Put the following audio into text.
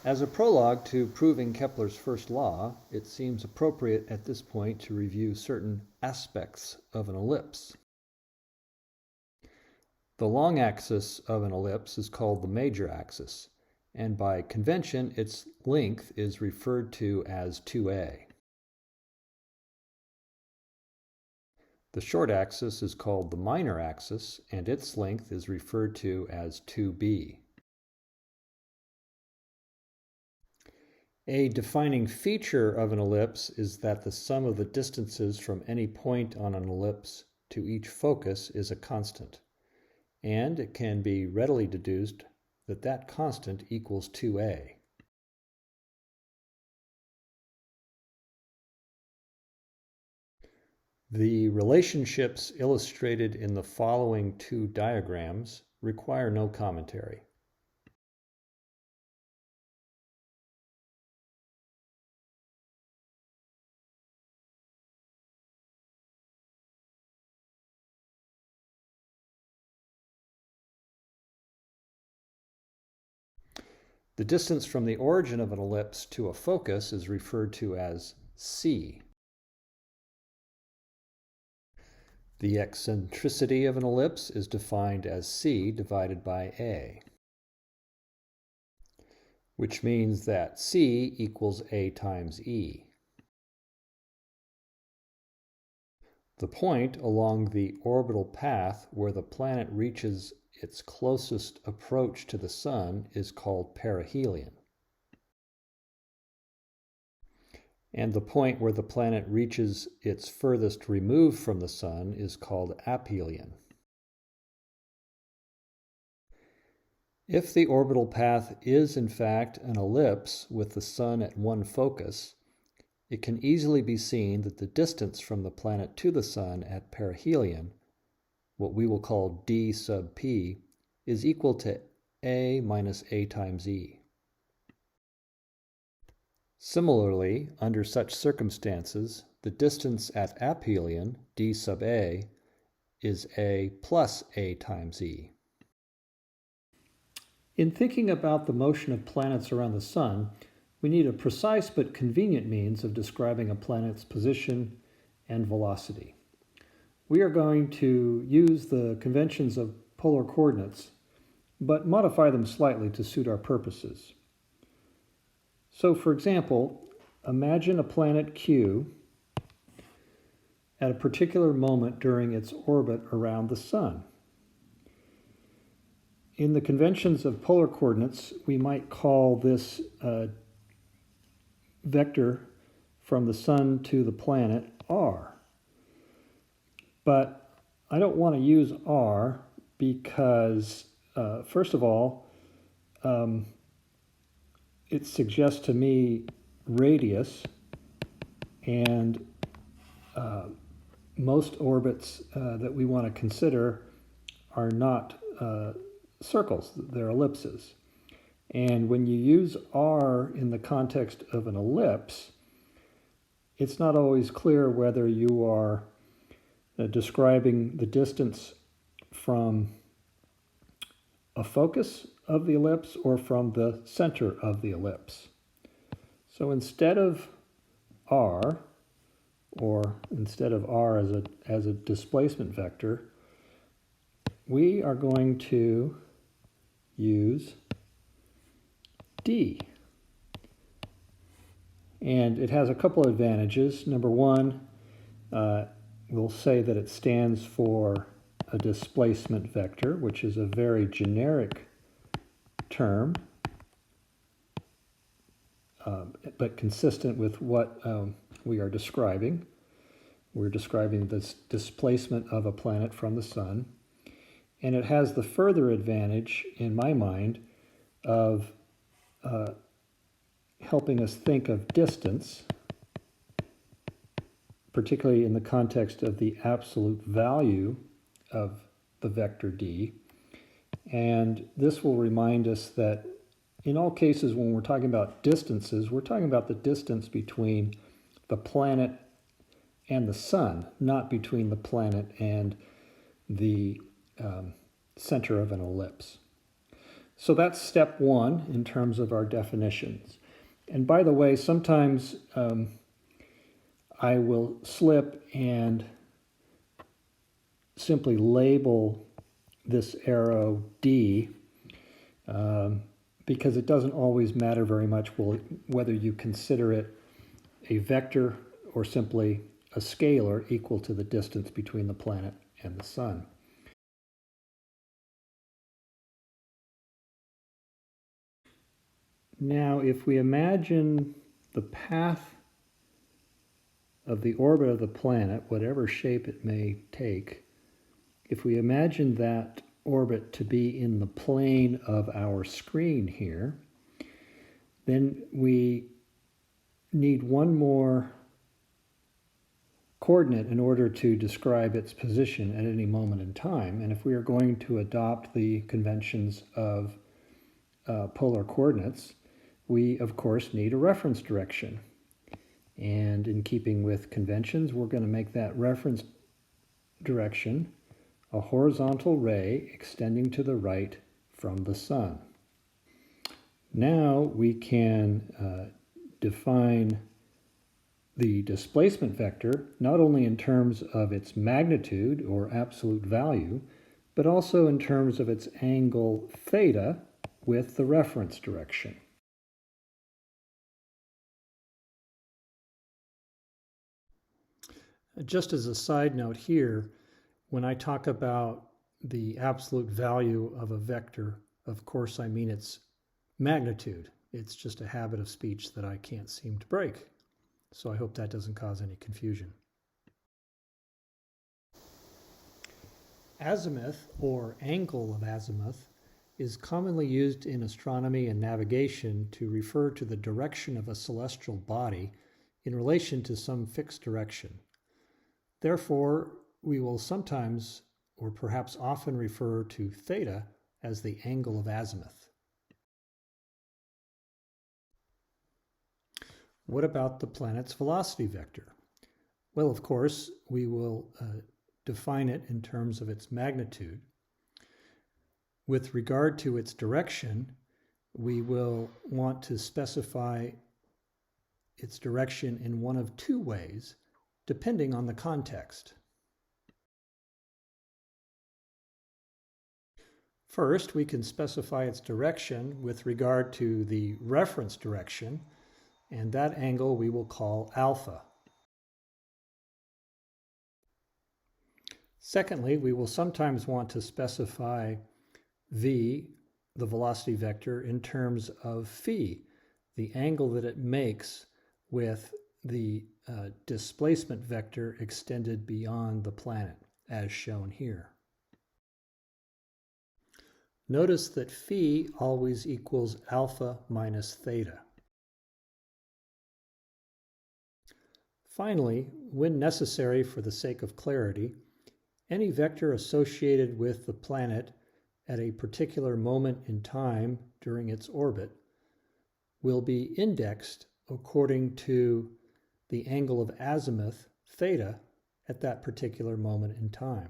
As a prologue to proving Kepler's first law, it seems appropriate at this point to review certain aspects of an ellipse. The long axis of an ellipse is called the major axis, and by convention its length is referred to as 2a. The short axis is called the minor axis, and its length is referred to as 2b. A defining feature of an ellipse is that the sum of the distances from any point on an ellipse to each focus is a constant, and it can be readily deduced that that constant equals 2a. The relationships illustrated in the following two diagrams require no commentary. The distance from the origin of an ellipse to a focus is referred to as c. The eccentricity of an ellipse is defined as c divided by a, which means that c equals a times e. The point along the orbital path where the planet reaches its closest approach to the Sun is called perihelion. And the point where the planet reaches its furthest remove from the Sun is called aphelion. If the orbital path is in fact an ellipse with the Sun at one focus, it can easily be seen that the distance from the planet to the Sun at perihelion, what we will call d sub p, is equal to a minus a times e. Similarly, under such circumstances, the distance at aphelion, d sub a, is a plus a times e. In thinking about the motion of planets around the Sun, we need a precise but convenient means of describing a planet's position and velocity. We are going to use the conventions of polar coordinates, but modify them slightly to suit our purposes. So, for example, imagine a planet Q at a particular moment during its orbit around the Sun. In the conventions of polar coordinates, we might call this vector from the Sun to the planet r. But I don't want to use r because, first of all, it suggests to me radius, and most orbits that we want to consider are not circles, they're ellipses. And when you use r in the context of an ellipse, it's not always clear whether you are describing the distance from a focus of the ellipse or from the center of the ellipse. So instead of r, or instead of r as a displacement vector, we are going to use d. And it has a couple of advantages. Number one, we'll say that it stands for a displacement vector, which is a very generic term, but consistent with what we are describing. We're describing this displacement of a planet from the Sun. And it has the further advantage, in my mind, of helping us think of distance, particularly in the context of the absolute value of the vector d. And this will remind us that in all cases when we're talking about distances, we're talking about the distance between the planet and the Sun, not between the planet and the center of an ellipse. So that's step one in terms of our definitions. And by the way, sometimes I will slip and simply label this arrow D because it doesn't always matter very much whether you consider it a vector or simply a scalar equal to the distance between the planet and the sun. Now, if we imagine the path of the orbit of the planet, whatever shape it may take, if we imagine that orbit to be in the plane of our screen here, then we need one more coordinate in order to describe its position at any moment in time. And if we are going to adopt the conventions of polar coordinates, we of course need a reference direction. And in keeping with conventions, we're going to make that reference direction a horizontal ray extending to the right from the sun. Now we can define the displacement vector not only in terms of its magnitude or absolute value, but also in terms of its angle theta with the reference direction. Just as a side note here, when I talk about the absolute value of a vector, of course I mean its magnitude. It's just a habit of speech that I can't seem to break. So I hope that doesn't cause any confusion. Azimuth, or angle of azimuth, is commonly used in astronomy and navigation to refer to the direction of a celestial body in relation to some fixed direction. Therefore, we will sometimes, or perhaps often, refer to theta as the angle of azimuth. What about the planet's velocity vector? Well, of course, we will define it in terms of its magnitude. With regard to its direction, we will want to specify its direction in one of two ways, depending on the context. First, we can specify its direction with regard to the reference direction, and that angle we will call alpha. Secondly, we will sometimes want to specify v, the velocity vector, in terms of phi, the angle that it makes with the displacement vector extended beyond the planet, as shown here. Notice that phi always equals alpha minus theta. Finally, when necessary for the sake of clarity, any vector associated with the planet at a particular moment in time during its orbit will be indexed according to the angle of azimuth, theta, at that particular moment in time.